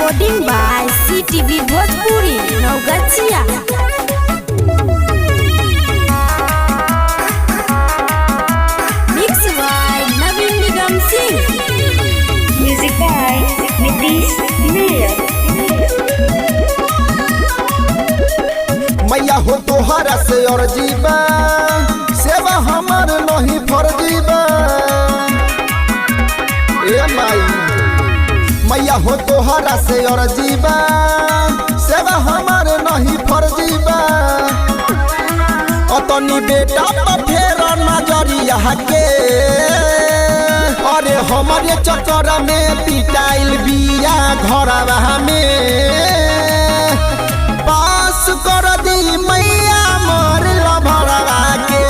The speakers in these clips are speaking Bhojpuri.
Recording by CTV Bhojpuri Naugachhia. Mix by Naveen Nigam Singh. Music by Nitish Mayer. मैया हो तोहरा से और जीवा सेवा हमार नहीं फर्जीबा। ए माई मैया हो तोहरा से और जीवा सेवा हमार नहीं फर्जीबा। अतनी बेटा पर फेर नजरिया के अरे हमारे चक्कर में पिटाइल बिया घरवा में। पास कर दी मैया मोर लभरवा के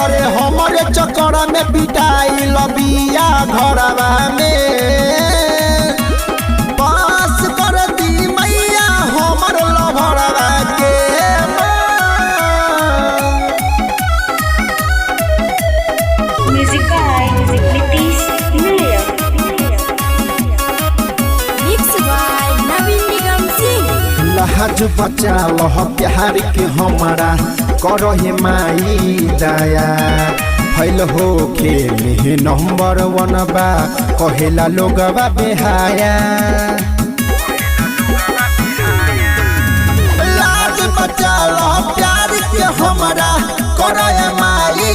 अरे हमारे चक्कर में पिटाइल बिया घरवा में। पास कर दी मैया हमर लभरवा के। Music by Nitish Mayer. Mix by Naveen Nigam Singh. लहज बचा लह प्यार के हमारा करहे माई दया। फैल हो खेल नंबर 1 बा कहेला लोगवा बेहाया। लाज बचा लह प्यार के हमारा करहे माई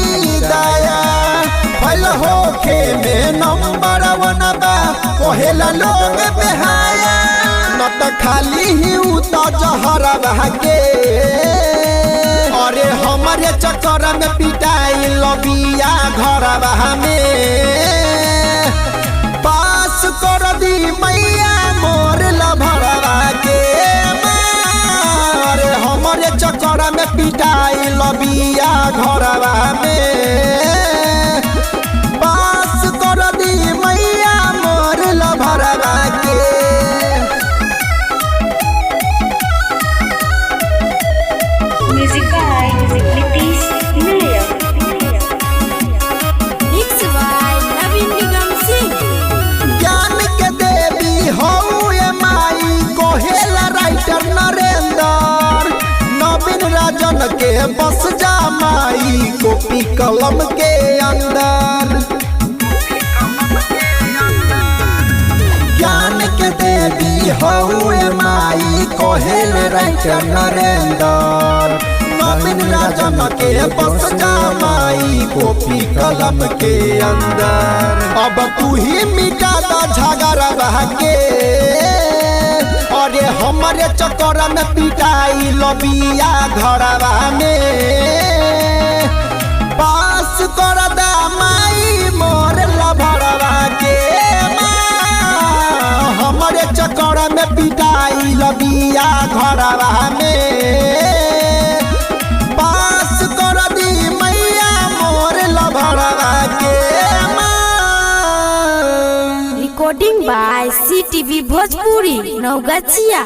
दया। फैल हो खेल नंबर 1 बा कहेला लोग बेहाया। न त खाली ही उता जहरा बहके अरे हमारे चक्कर में पिटाई लबिया घरवा में। पास कर दी मैया मोर लभरवा के अरे हमारे चक्कर में पिटाई लबिया घरवा में। पास कर दी मैया मोर लभरवा के। Music by Nitish Mayer. Mix by Naveen Nigam Singh. ज्ञान के देवी हो ये माई कोहेला राइटर नरेंद्र। नवीन राजन के बस जा माई कॉपी कलम के अंदर। ज्ञान के देवी हो ये माई कोहेल राइटर नरेंद्र। नवीन राजन के बस जा माई कॉपी कलम के अंदर। अब तू ही मिटा दा झगड़ा बहके अरे हमारे चक्कर में पिटाई लबिया घरवा में। पास कर दा माई मोर लभरवा के हमारे चक्कर में पिटाई लबिया घरवा में। पास कर दी मैया मोर लभरवा के। Recording by CTV Bhojpuri Naugachhia.